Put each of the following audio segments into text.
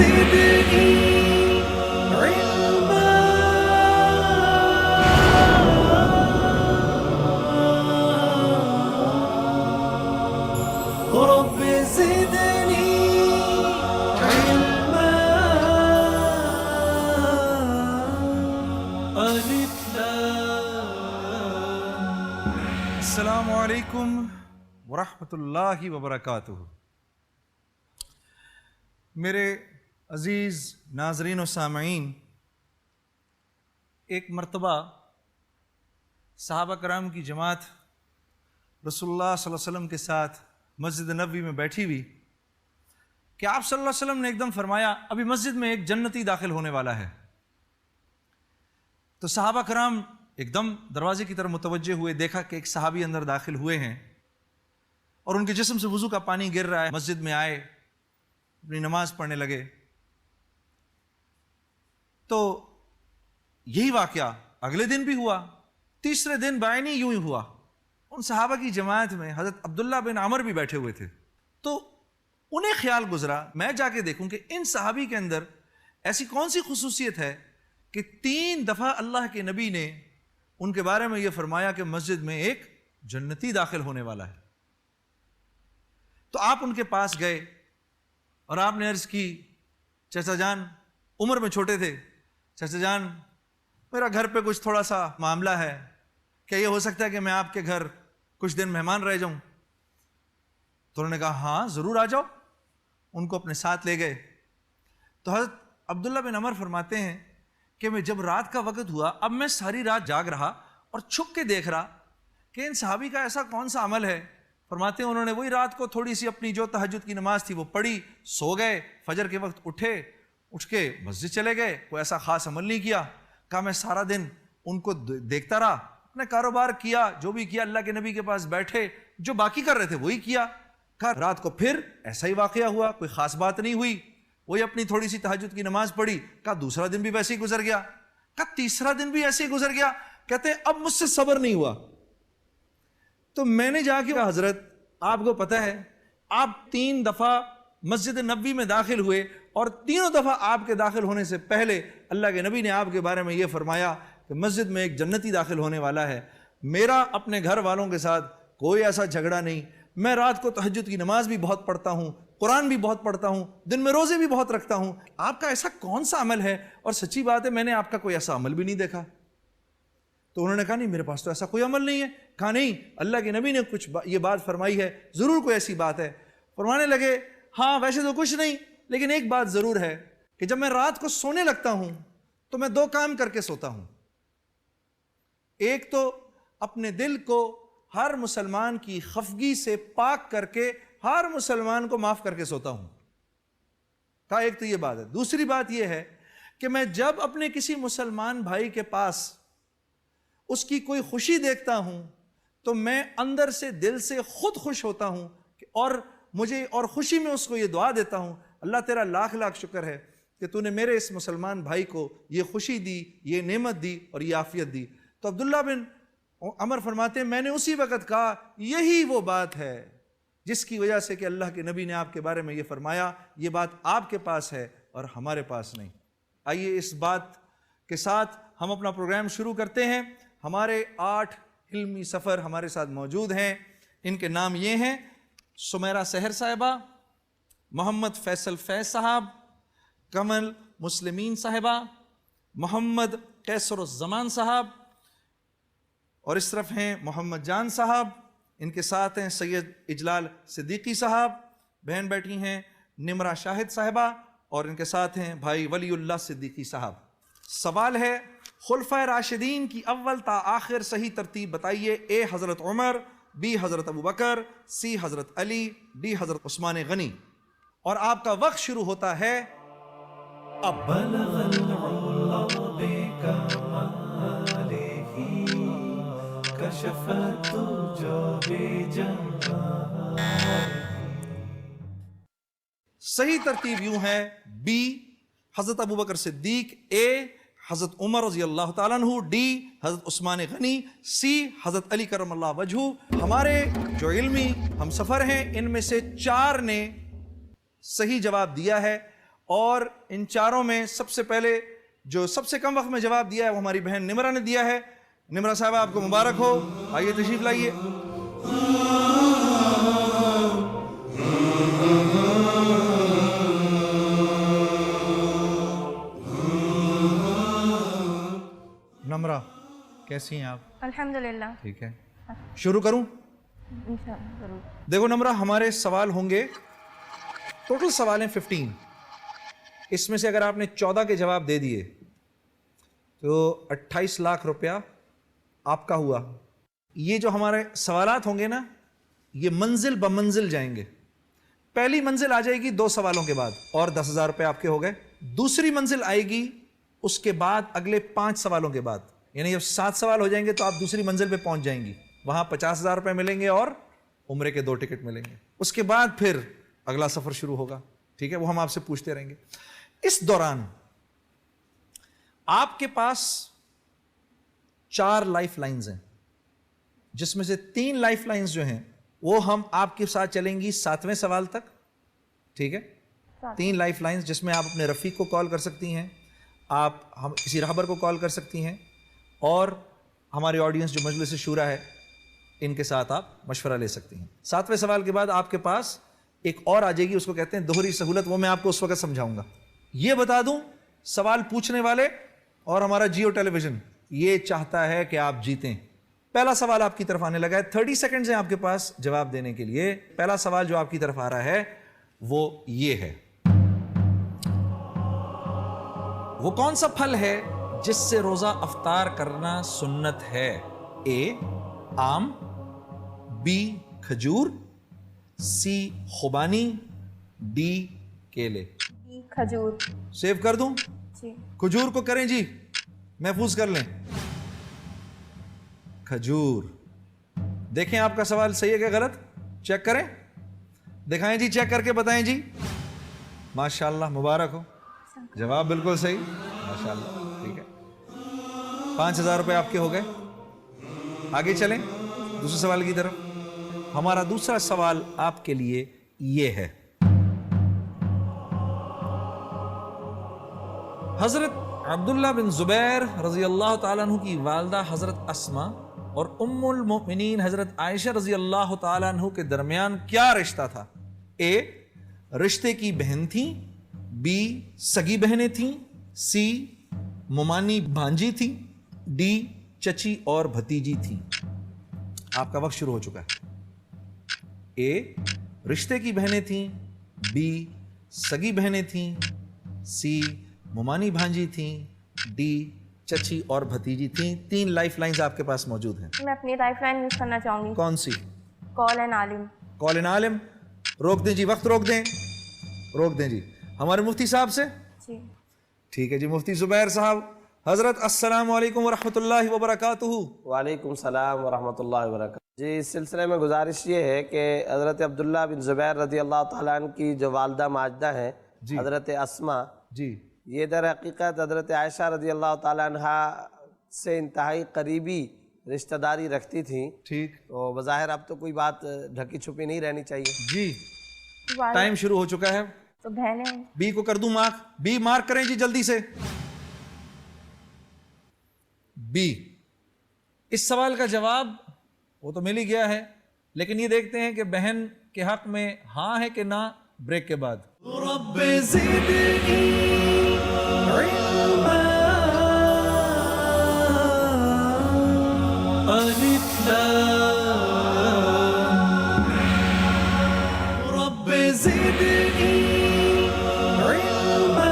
زدني علما رب زدني علما ألف لام. السلام علیکم ورحمۃ اللہ وبرکاتہ. میرے عزیز ناظرین و سامعین، ایک مرتبہ صحابہ کرام کی جماعت رسول اللہ صلی اللہ علیہ وسلم کے ساتھ مسجد نبوی میں بیٹھی ہوئی کہ آپ صلی اللہ علیہ وسلم نے ایک دم فرمایا ابھی مسجد میں ایک جنتی داخل ہونے والا ہے. تو صحابہ کرام ایک دم دروازے کی طرف متوجہ ہوئے، دیکھا کہ ایک صحابی اندر داخل ہوئے ہیں اور ان کے جسم سے وضو کا پانی گر رہا ہے. مسجد میں آئے، اپنی نماز پڑھنے لگے. تو یہی واقعہ اگلے دن بھی ہوا، تیسرے دن بعینی یوں ہی ہوا. ان صحابہ کی جماعت میں حضرت عبداللہ بن عمر بھی بیٹھے ہوئے تھے. تو انہیں خیال گزرا میں جا کے دیکھوں کہ ان صحابی کے اندر ایسی کون سی خصوصیت ہے کہ 3 دفعہ اللہ کے نبی نے ان کے بارے میں یہ فرمایا کہ مسجد میں ایک جنتی داخل ہونے والا ہے. تو آپ ان کے پاس گئے اور آپ نے عرض کی، چچا جان، عمر میں چھوٹے تھے، چچا جان میرا گھر پہ کچھ تھوڑا سا معاملہ ہے، کیا یہ ہو سکتا ہے کہ میں آپ کے گھر کچھ دن مہمان رہ جاؤں؟ تو انہوں نے کہا ہاں ضرور آ جاؤ. ان کو اپنے ساتھ لے گئے. تو حضرت عبداللہ بن عمر فرماتے ہیں کہ میں جب رات کا وقت ہوا، اب میں ساری رات جاگ رہا اور چھپ کے دیکھ رہا کہ ان صحابی کا ایسا کون سا عمل ہے. فرماتے ہیں انہوں نے وہی رات کو تھوڑی سی اپنی جو تہجد کی نماز تھی وہ پڑھی، سو گئے، فجر کے وقت اٹھ کے مسجد چلے گئے. کوئی ایسا خاص عمل نہیں کیا. کہا میں سارا دن ان کو دیکھتا رہا، اپنے کاروبار کیا، جو بھی کیا، اللہ کے نبی کے پاس بیٹھے جو باقی کر رہے تھے وہی کیا. کہا رات کو پھر ایسا ہی واقعہ ہوا، کوئی خاص بات نہیں ہوئی، وہی اپنی تھوڑی سی تہجد کی نماز پڑھی. کہا دوسرا دن بھی ویسے ہی گزر گیا. کہا تیسرا دن بھی ایسے ہی گزر گیا. کہتے ہیں اب مجھ سے صبر نہیں ہوا. تو میں نے جا کے کہا حضرت آپ کو پتہ ہے آپ 3 دفعہ مسجد نبوی میں داخل ہوئے اور تینوں دفعہ آپ کے داخل ہونے سے پہلے اللہ کے نبی نے آپ کے بارے میں یہ فرمایا کہ مسجد میں ایک جنتی داخل ہونے والا ہے. میرا اپنے گھر والوں کے ساتھ کوئی ایسا جھگڑا نہیں. میں رات کو تہجد کی نماز بھی بہت پڑھتا ہوں، قرآن بھی بہت پڑھتا ہوں، دن میں روزے بھی بہت رکھتا ہوں. آپ کا ایسا کون سا عمل ہے؟ اور سچی بات ہے میں نے آپ کا کوئی ایسا عمل بھی نہیں دیکھا. تو انہوں نے کہا نہیں میرے پاس تو ایسا کوئی عمل نہیں ہے. کہا نہیں، اللہ کے نبی نے کچھ یہ بات فرمائی ہے، ضرور کوئی ایسی بات ہے. فرمانے لگے ہاں ویسے تو کچھ نہیں، لیکن ایک بات ضرور ہے کہ جب میں رات کو سونے لگتا ہوں تو میں 2 کام کر کے سوتا ہوں. ایک تو اپنے دل کو ہر مسلمان کی خفگی سے پاک کر کے ہر مسلمان کو معاف کر کے سوتا ہوں. کہا ایک تو یہ بات ہے. دوسری بات یہ ہے کہ میں جب اپنے کسی مسلمان بھائی کے پاس اس کی کوئی خوشی دیکھتا ہوں تو میں اندر سے دل سے خود خوش ہوتا ہوں اور خوشی میں اس کو یہ دعا دیتا ہوں، اللہ تیرا لاکھ لاکھ شکر ہے کہ تو نے میرے اس مسلمان بھائی کو یہ خوشی دی، یہ نعمت دی اور یہ عافیت دی. تو عبداللہ بن عمر فرماتے ہیں میں نے اسی وقت کہا یہی وہ بات ہے جس کی وجہ سے کہ اللہ کے نبی نے آپ کے بارے میں یہ فرمایا، یہ بات آپ کے پاس ہے اور ہمارے پاس نہیں. آئیے اس بات کے ساتھ ہم اپنا پروگرام شروع کرتے ہیں. ہمارے 8 علمی سفر ہمارے ساتھ موجود ہیں. ان کے نام یہ ہیں سمیرہ سحر صاحبہ، محمد فیصل فیض صاحب، کمل مسلمین صاحبہ، محمد قیصر الزمان صاحب، اور اس طرف ہیں محمد جان صاحب. ان کے ساتھ ہیں سید اجلال صدیقی صاحب. بہن بیٹھی ہیں نمرہ شاہد صاحبہ، اور ان کے ساتھ ہیں بھائی ولی اللہ صدیقی صاحب. سوال ہے خلفائے راشدین کی اول تا آخر صحیح ترتیب بتائیے. اے حضرت عمر، بی حضرت ابوبکر، سی حضرت علی، ڈی حضرت عثمان غنی. اور آپ کا وقت شروع ہوتا ہے اب. بلغ العلا بکمالہ کشف الدجى بجمالہ. صحیح ترتیب یوں ہے: بی حضرت ابوبکر صدیق، اے حضرت عمر رضی اللہ تعالیٰ عنہ، ڈی حضرت عثمان غنی، سی حضرت علی کرم اللہ وجہہ. ہمارے جو علمی ہم سفر ہیں ان میں سے 4 نے صحیح جواب دیا ہے اور ان چاروں میں سب سے پہلے جو سب سے کم وقت میں جواب دیا ہے وہ ہماری بہن نمرہ نے دیا ہے. نمرہ صاحبہ آپ کو مبارک ہو, آئیے تشریف لائیے. نمرہ کیسی ہیں آپ؟ الحمدللہ. ٹھیک ہے, شروع کروں؟ انشاءاللہ ضرور. دیکھو نمرہ, ہمارے سوال ہوں گے, ٹوٹل سوال ہیں 15. اس میں سے اگر آپ نے 14 کے جواب دے دیے تو 28 لاکھ روپیہ آپ کا ہوا. یہ جو ہمارے سوالات ہوں گے نا, یہ منزل بمنزل جائیں گے. پہلی منزل آ جائے گی 2 سوالوں کے بعد اور 10,000 روپے آپ کے ہو گئے. دوسری منزل آئے گی اس کے بعد اگلے 5 سوالوں کے بعد, یعنی جب 7 سوال ہو جائیں گے تو آپ دوسری منزل پہ پہنچ جائیں گی. وہاں 50,000 روپے ملیں گے اور عمرے کے 2 ٹکٹ ملیں گے. اس کے بعد پھر اگلا سفر شروع ہوگا. ٹھیک ہے, وہ ہم آپ سے پوچھتے رہیں گے. اس دوران آپ کے پاس 4 لائف لائنز ہیں, جس میں سے 3 لائف لائنز جو ہیں وہ ہم آپ کے ساتھ چلیں گی 7ویں سوال تک. ٹھیک ہے, 3 لائف لائنز جس میں آپ اپنے رفیق کو کال کر سکتی ہیں, آپ ہم کسی رہبر کو کال کر سکتی ہیں, اور ہماری آڈینس جو مجلس شورا ہے ان کے ساتھ آپ مشورہ لے سکتی ہیں. 7ویں سوال کے بعد آپ کے پاس ایک اور آ جائے گی, اس کو کہتے ہیں دوہری سہولت, وہ میں آپ کو اس وقت سمجھاؤں گا. یہ بتا دوں, سوال پوچھنے والے اور ہمارا جیو ٹیلی ویژن یہ چاہتا ہے کہ آپ جیتیں. پہلا سوال آپ کی طرف آنے لگا ہے, 30 سیکنڈز ہیں آپ کے پاس جواب دینے کے لیے. پہلا سوال جو آپ کی طرف آ رہا ہے وہ یہ ہے, وہ کون سا پھل ہے جس سے روزہ افطار کرنا سنت ہے؟ اے آم, بی کھجور, سی خوبانی, ڈی کیلے. کھجور. سیو کر دوں؟ جی. کھجور کو کریں جی, محفوظ کر لیں. کھجور. دیکھیں آپ کا سوال صحیح ہے کہ غلط, چیک کریں, دکھائیں جی, چیک کر کے بتائیں جی. ماشاءاللہ, مبارک ہو, جواب بالکل صحیح, ماشاءاللہ. ٹھیک ہے, 5,000 روپے آپ کے ہو گئے. آگے چلیں دوسرے سوال کی طرف. ہمارا دوسرا سوال آپ کے لیے یہ ہے, حضرت عبداللہ بن زبیر رضی اللہ تعالیٰ عنہ کی والدہ حضرت اسما اور ام المؤمنین حضرت عائشہ رضی اللہ تعالیٰ عنہ کے درمیان کیا رشتہ تھا؟ اے رشتے کی بہن تھیں, بی سگی بہنیں تھیں, سی ممانی بھانجی تھی, ڈی چچی اور بھتیجی تھی. آپ کا وقت شروع ہو چکا ہے. اے رشتے کی بہنیں تھیں, بی سگی بہنیں تھیں, سی ممانی بھانجی تھیں, ڈی چچی اور بھتیجی تھیں. 3 لائف لائنز آپ کے پاس موجود ہیں. میں اپنی لائف لائن یوز کرنا چاہوں گی. کون سی؟ Call an Alam. Call an عالم. روک دیں جی, وقت روک دیں, روک دیں جی. ہمارے مفتی صاحب سے. جی ٹھیک ہے جی, مفتی زبیر صاحب. حضرت السلام علیکم ورحمۃ اللہ وبرکاتہ. وعلیکم السلام ورحمۃ اللہ وبرکاتہ. جی, اس سلسلے میں گزارش یہ ہے کہ حضرت عبداللہ بن زبیر رضی اللہ تعالیٰ عنہ کی جو والدہ ماجدہ ہیں حضرت اسما, جی یہ در حقیقت حضرت عائشہ رضی اللہ تعالیٰ عنہ سے انتہائی قریبی رشتہ داری رکھتی تھیں. ٹھیک, تو بظاہر اب تو کوئی بات ڈھکی چھپی نہیں رہنی چاہیے. جی ٹائم شروع ہو چکا ہے. تو بہنیں. بی کو کر دوں مارک؟ بی مارک کریں جی جلدی سے. بی. اس سوال کا جواب وہ تو مل ہی گیا ہے, لیکن یہ دیکھتے ہیں کہ بہن کے حق میں ہاں ہے کہ نہ, بریک کے بعد. رب زدنی علما الف لام رب زدنی علما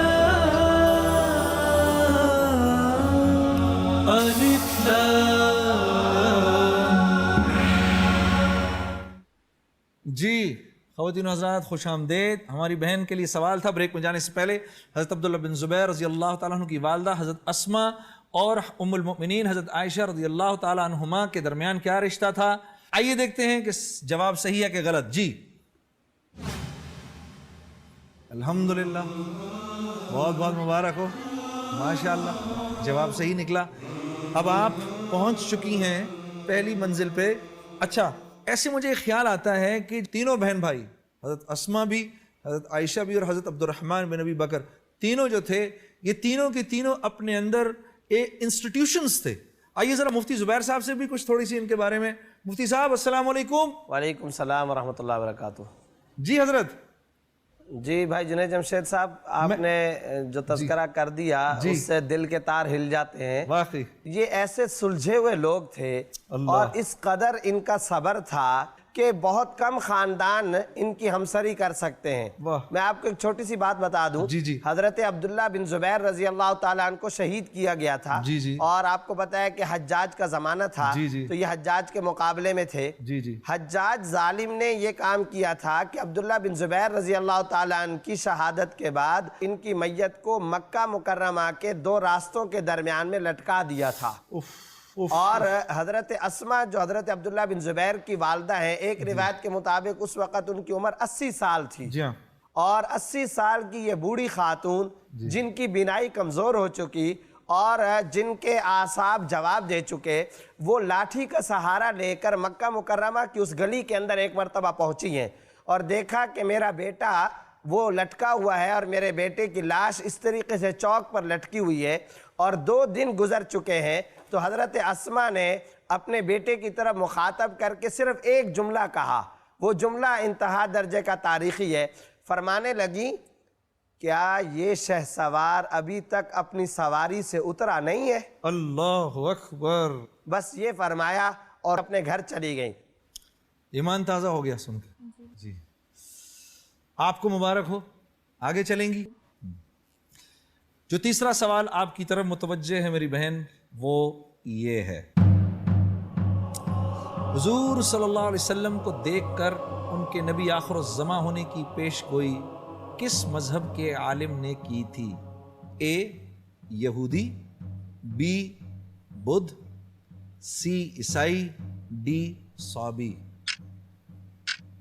الف لام. جی خواتین و حضرات, خوش آمدید. ہماری بہن کے لیے سوال تھا. بریک میں جانے سے پہلے حضرت عبداللہ بن زبیر رضی اللہ تعالیٰ عنہ کی والدہ حضرت اسما اور ام المؤمنین حضرت عائشہ رضی اللہ تعالیٰ عنہما کے درمیان کیا رشتہ تھا؟ آئیے دیکھتے ہیں کہ جواب صحیح ہے کہ غلط. جی الحمدللہ, بہت بہت مبارک ہو, ماشاءاللہ, جواب صحیح نکلا. اب آپ پہنچ چکی ہیں پہلی منزل پہ. اچھا, ایسے مجھے خیال آتا ہے کہ تینوں بہن بھائی حضرت اسما بھی حضرت عائشہ بھی اور حضرت عبد الرحمن بن ابی بکر تینوں جو تھے یہ تینوں کے تینوں اپنے اندر انسٹیٹیوشنز تھے. آئیے ذرا مفتی زبیر صاحب سے بھی کچھ تھوڑی سی ان کے بارے میں. مفتی صاحب السلام علیکم. وعلیکم السلام ورحمۃ اللہ وبرکاتہ. جی حضرت. جی بھائی جنید جمشید صاحب آپ نے جو تذکرہ کر دیا اس سے دل کے تار ہل جاتے ہیں. واقعی یہ ایسے سلجھے ہوئے لوگ تھے اور اس قدر ان کا صبر تھا کہ بہت کم خاندان ان کی ہمسری کر سکتے ہیں. میں آپ کو ایک چھوٹی سی بات بتا دوں. حضرت عبداللہ بن زبیر رضی اللہ تعالیٰ عنہ کو شہید کیا گیا تھا اور آپ کو پتا ہے کہ حجاج کا زمانہ تھا تو یہ حجاج کے مقابلے میں تھے. حجاج ظالم نے یہ کام کیا تھا کہ عبداللہ بن زبیر رضی اللہ تعالیٰ عنہ کی شہادت کے بعد ان کی میت کو مکہ مکرمہ کے 2 راستوں کے درمیان میں لٹکا دیا تھا. اور حضرت اسما جو حضرت عبداللہ بن زبیر کی والدہ ہیں ایک روایت کے مطابق اس وقت ان کی عمر 80 سال تھی. اور 80 سال کی یہ بوڑھی خاتون جن کی بینائی کمزور ہو چکی اور جن کے اعصاب جواب دے چکے وہ لاٹھی کا سہارا لے کر مکہ مکرمہ کی اس گلی کے اندر ایک مرتبہ پہنچی ہیں اور دیکھا کہ میرا بیٹا وہ لٹکا ہوا ہے اور میرے بیٹے کی لاش اس طریقے سے چوک پر لٹکی ہوئی ہے اور 2 دن گزر چکے ہیں. تو حضرت اسما نے اپنے بیٹے کی طرف مخاطب کر کے صرف ایک جملہ کہا. وہ جملہ انتہا درجے کا تاریخی ہے. فرمانے لگی کیا یہ شہسوار ابھی تک اپنی سواری سے اترا نہیں ہے؟ اللہ اکبر. بس یہ فرمایا اور اپنے گھر چلی گئیں. ایمان تازہ ہو گیا سن کے. جی آپ کو مبارک ہو. آگے چلیں گی. جو تیسرا سوال آپ کی طرف متوجہ ہے میری بہن وہ یہ ہے. حضور صلی اللہ علیہ وسلم کو دیکھ کر ان کے نبی آخر الزماں ہونے کی پیش گوئی کس مذہب کے عالم نے کی تھی؟ اے یہودی، بی بدھ، سی عیسائی، ڈی صابی.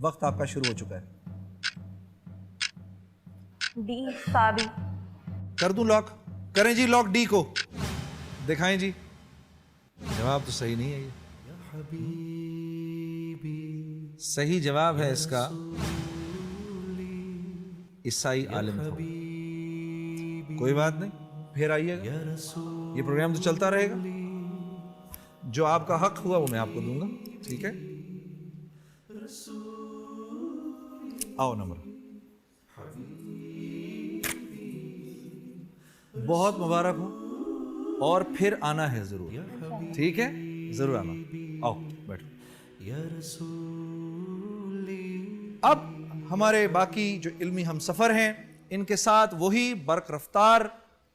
وقت آپ کا شروع ہو چکا ہے. ڈی صابی. کر دوں لاک؟ کریں جی لاک ڈی کو. دکھائیں جی. جواب تو صحیح نہیں ہے. یہ صحیح جواب ہے اس کا عیسائی عالم تھا. کوئی بات نہیں، پھر آئیے گا. یہ پروگرام تو چلتا رہے گا. جو آپ کا حق ہوا وہ میں آپ کو دوں گا. ٹھیک ہے. آؤ نمبر. بہت مبارک ہو اور پھر آنا ہے ضرور. ٹھیک ہے ضرور آنا. آؤ بیٹھو. اب ہمارے باقی جو علمی ہم سفر ہیں ان کے ساتھ وہی برق رفتار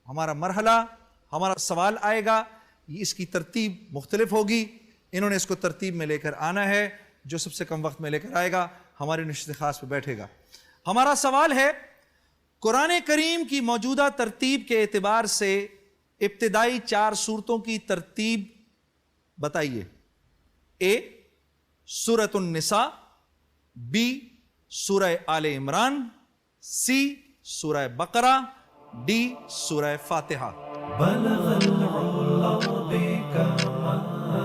ہمارا مرحلہ ہمارا سوال آئے گا. اس کی ترتیب مختلف ہوگی. انہوں نے اس کو ترتیب میں لے کر آنا ہے. جو سب سے کم وقت میں لے کر آئے گا ہماری نشست خاص پہ بیٹھے گا. ہمارا سوال ہے قرآن کریم کی موجودہ ترتیب کے اعتبار سے ابتدائی 4 سورتوں کی ترتیب بتائیے. اے سورۃ النساء، بی سورہ آل عمران، سی سورہ بقرہ، ڈی سورہ فاتحہ. بلغ العلا بکمالہ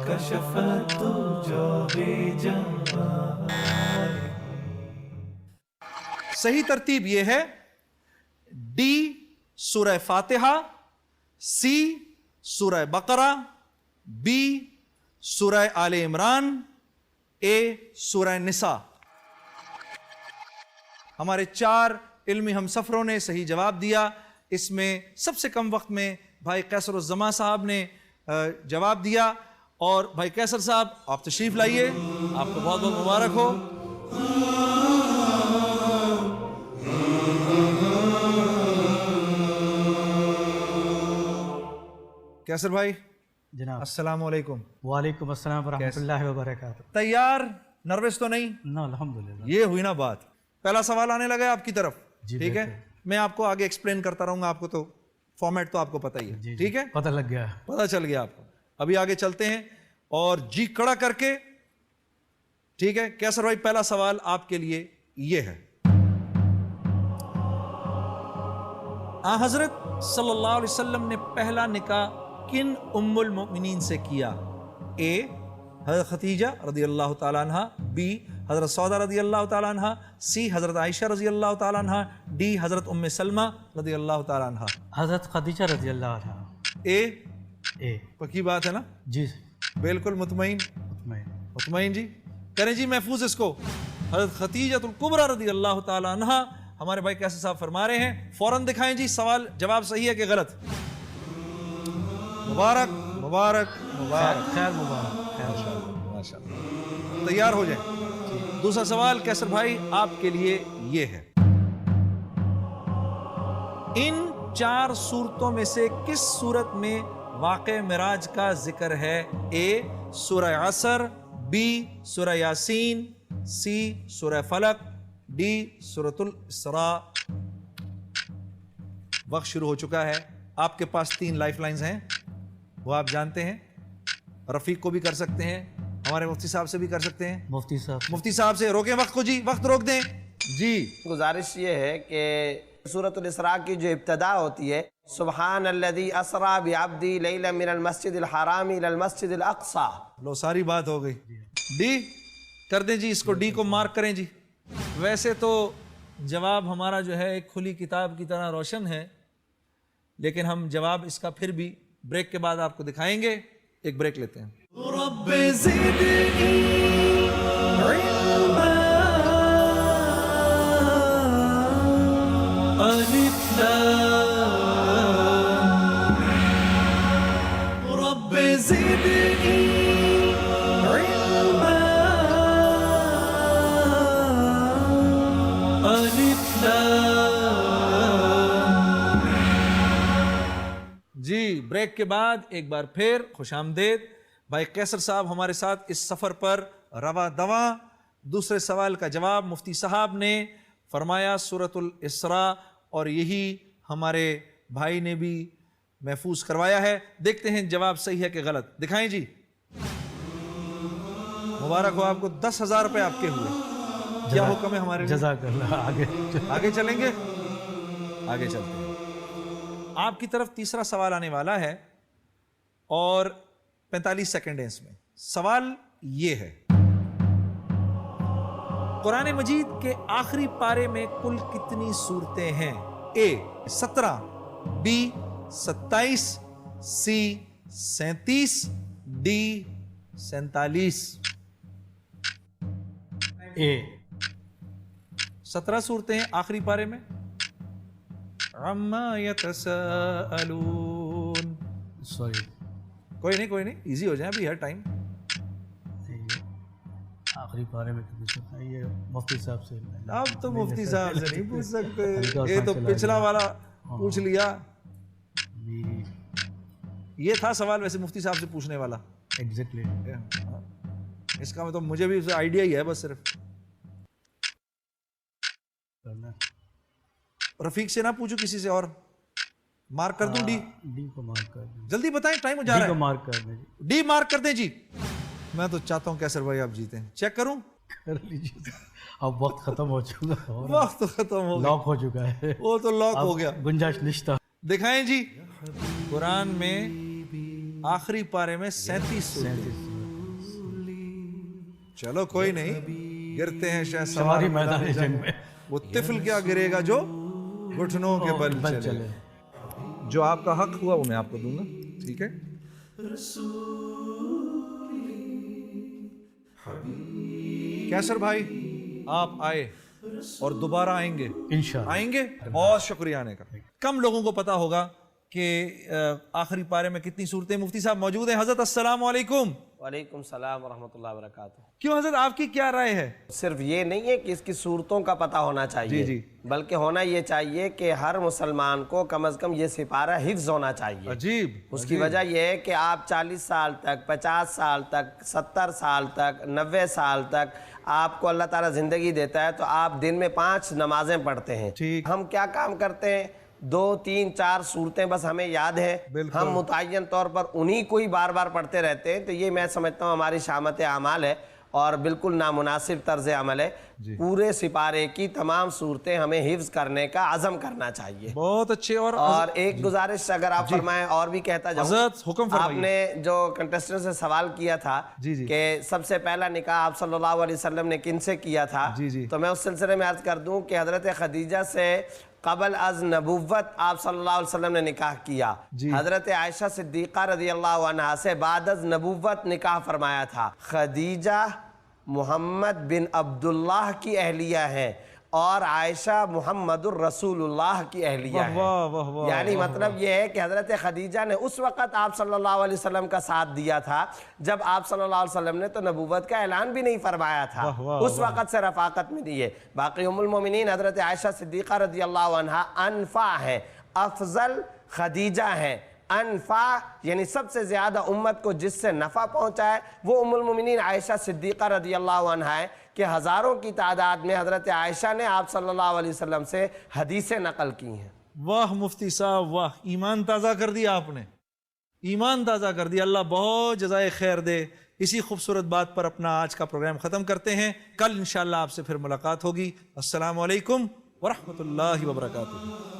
کشف الدجى بجمالہ. صحیح ترتیب یہ ہے ڈی سورہ فاتحہ، سی سورہ بقرہ، بی سورہ آل عمران، اے سورہ نساء. ہمارے 4 علمی ہم سفروں نے صحیح جواب دیا. اس میں سب سے کم وقت میں بھائی قیصر الزماں صاحب نے جواب دیا. اور بھائی قیصر صاحب آپ تشریف لائیے. آپ کو بہت بہت مبارک ہو. قیصر بھائی جناب السلام علیکم. وعلیکم السلام ورحمۃ اللہ وبرکاتہ. تیار؟ نروس تو نہیں؟ نو الحمدللہ. یہ ہوئی نا بات. پہلا سوال آنے لگا آپ کی طرف. ٹھیک ہے میں آپ کو آگے ایکسپلین کرتا رہوں گا. آپ کو تو فارمیٹ تو آپ کو پتہ ہی ہے. ٹھیک ہے پتہ لگ گیا. پتہ چل گیا آپ کو. ابھی آگے چلتے ہیں اور جی کڑا کر کے. ٹھیک ہے قیصر بھائی پہلا سوال آپ کے لیے یہ ہے. حضرت صلی اللہ علیہ وسلم نے پہلا نکاح کن ام المؤمنین سے کیا؟ اے حضرت خدیجہ رضی اللہ تعالیٰ عنہ، بی حضرت سودا رضی اللہ تعالیٰ عنہ, سی حضرت عائشہ رضی اللہ تعالیٰ عنہ, ڈی حضرت ام سلمہ رضی اللہ تعالیٰ عنہ. حضرت خدیجہ رضی اللہ عنہ. اے پکی بات ہے نا؟ جی بالکل مطمئن مطمئن جی. کریں جی محفوظ اس کو. حضرت خدیجہ الکبریٰ رضی اللہ تعالیٰ عنہ. ہمارے بھائی کیسے صاحب فرما رہے ہیں, فوراً دکھائیں جی سوال جواب صحیح ہے کہ غلط. مبارک مبارک مبارک, خیر مبارک. ماشاءاللہ. تیار ہو جائیں. دوسرا سوال کیسر بھائی آپ کے لیے یہ ہے, ان 4 صورتوں میں سے کس صورت میں واقع معراج کا ذکر ہے؟ اے سورہ عصر, بی سورہ یاسین, سی سورہ فلق, ڈی سورۃ الاسراء. وقت شروع ہو چکا ہے. آپ کے پاس 3 لائف لائنز ہیں, وہ آپ جانتے ہیں. رفیق کو بھی کر سکتے ہیں, ہمارے مفتی صاحب سے بھی کر سکتے ہیں. مفتی صاحب سے روکیں وقت کو جی, وقت روک دیں جی. گزارش یہ ہے کہ سورۃ الاسراء کی جو ابتدا ہوتی ہے, سبحان الذی اسریٰ بعبدہ لیلا من المسجد الحرام الی المسجد الاقصی. لو ساری بات ہو گئی. ڈی کر دیں جی, اس کو ڈی کو مارک کریں جی. ویسے تو جواب ہمارا جو ہے ایک کھلی کتاب کی طرح روشن ہے, لیکن ہم جواب اس کا پھر بھی بریک کے بعد آپ کو دکھائیں گے. ایک بریک لیتے ہیں. رب زدنی علما الف لام رب زدنی علما الف لام. جی بریک کے بعد ایک بار پھر خوش آمدید. بھائی قیصر صاحب ہمارے ساتھ اس سفر پر رواں دواں. دوسرے سوال کا جواب مفتی صاحب نے فرمایا سورۃ الاسراء, اور یہی ہمارے بھائی نے بھی محفوظ کروایا ہے. دیکھتے ہیں جواب صحیح ہے کہ غلط. دکھائیں جی. مبارک ہو آپ کو, 10,000 روپے آپ کے ہوئے. کیا حکم ہے ہمارے؟ جزاک اللہ. آگے چلیں گے, آگے چلتے ہیں. آپ کی طرف تیسرا سوال آنے والا ہے اور 45 سیکنڈ ہیں اس میں. سوال یہ ہے, قرآن مجید کے آخری پارے میں کل کتنی صورتیں ہیں؟ اے 17, بی 27, سی 37, ڈی 47. اے 17 صورتیں ہیں آخری پارے میں. عما یتساءلون. سوری, کوئی نہیں, ایزی ہو جائیں, ابھی ہے ٹائم. آخری پارے میں یہ مفتی صاحب سے. اب تو مفتی صاحب سے نہیں پوچھ سکتے, یہ تو پچھلا والا پوچھ لیا. یہ تھا سوال ویسے مفتی صاحب سے پوچھنے والا. ایگزیکٹلی. اس کا مطلب مجھے بھی آئیڈیا ہی ہے بس صرف. رفیق سے نہ پوچھو, کسی سے اور. مارک کر دوں ڈی؟ ڈی کو مارک کر دیں. جلدی بتائیں, ٹائم ہو جا رہا ہے. ڈی کو مارک کر دیں. ڈی مارک کر دیں جی. میں تو چاہتا ہوں کیسر بھائی آپ جیتے ہیں. چیک کروں؟ کر لیجیے. اب وقت ختم ہو چکا, وقت ختم ہو گیا, لاک ہو چکا ہے. وہ تو لاک ہو گیا, گنجائش نشتہ. دکھائیں جی. قرآن میں آخری پارے میں 37 صورتیں. چلو کوئی نہیں, گرتے ہیں شاید سواری میدان جنگ میں. وہ طفل کیا گرے گا جو گھٹنوں کے بل چلے. جو آپ کا حق ہوا وہ میں آپ کو دوں گا, ٹھیک ہے؟ کیسر بھائی آپ آئے اور دوبارہ آئیں گے انشاءاللہ. آئیں گے, بہت شکریہ آنے کا. کم لوگوں کو پتا ہوگا کہ آخری پارے میں کتنی صورتیں. مفتی صاحب موجود ہیں. حضرت السلام علیکم. وعلیکم السلام ورحمۃ اللہ وبرکاتہ. کیوں حضرت, آپ کی کیا رائے ہے؟ صرف یہ نہیں ہے کہ اس کی صورتوں کا پتہ ہونا چاہیے, بلکہ ہونا یہ چاہیے کہ ہر مسلمان کو کم از کم یہ سپارہ حفظ ہونا چاہیے. عجیب. اس کی وجہ یہ ہے کہ آپ 40 سال تک, 50 سال تک, 70 سال تک, 90 سال تک آپ کو اللہ تعالیٰ زندگی دیتا ہے, تو آپ دن میں 5 نمازیں پڑھتے ہیں. ہم کیا کام کرتے ہیں؟ 2, 3, 4 صورتیں بس ہمیں یاد ہیں, ہم متعین طور پر انہی کو ہی بار بار پڑھتے رہتے ہیں. تو یہ میں سمجھتا ہوں ہماری شامت اعمال ہے, اور بالکل نامناسب طرز عمل ہے. پورے سپارے کی تمام صورتیں ہمیں حفظ کرنے کا عزم کرنا چاہیے. بہت اچھے. اور ایک گزارش اگر آپ فرمائیں اور بھی کہتا جاؤں. حضرت حکم آپ فرمائیے. نے جو کنٹیسٹنٹ سے سوال کیا تھا کہ سب سے پہلا نکاح آپ صلی اللہ علیہ وسلم نے کن سے کیا تھا, تو میں اس سلسلے میں عرض کر دوں کہ حضرت خدیجہ سے قبل از نبوت آپ صلی اللہ علیہ وسلم نے نکاح کیا. حضرت عائشہ صدیقہ رضی اللہ عنہا سے بعد از نبوت نکاح فرمایا تھا. خدیجہ محمد بن عبداللہ کی اہلیہ ہیں اور عائشہ محمد الرسول اللہ کی اہلیہ ہیں. یعنی مطلب یہ ہے کہ حضرت خدیجہ نے اس وقت آپ صلی اللہ علیہ وسلم کا ساتھ دیا تھا جب آپ صلی اللہ علیہ وسلم نے تو نبوت کا اعلان بھی نہیں فرمایا تھا, اس وقت سے رفاقت میں دیے. باقی ام المومنین حضرت عائشہ صدیقہ رضی اللہ عنہا انفع ہیں, افضل خدیجہ ہیں. انفع یعنی سب سے زیادہ امت کو جس سے نفع پہنچا ہے وہ ام المومنین عائشہ صدیقہ رضی اللہ عنہا ہے کہ ہزاروں کی تعداد میں حضرت عائشہ نے آپ صلی اللہ علیہ وسلم سے حدیثیں نقل کی ہیں. واہ مفتی صاحب واہ, ایمان تازہ کر دیا آپ نے, ایمان تازہ کر دیا. اللہ بہت جزائے خیر دے. اسی خوبصورت بات پر اپنا آج کا پروگرام ختم کرتے ہیں. کل انشاءاللہ آپ سے پھر ملاقات ہوگی. السلام علیکم ورحمۃ اللہ وبرکاتہ.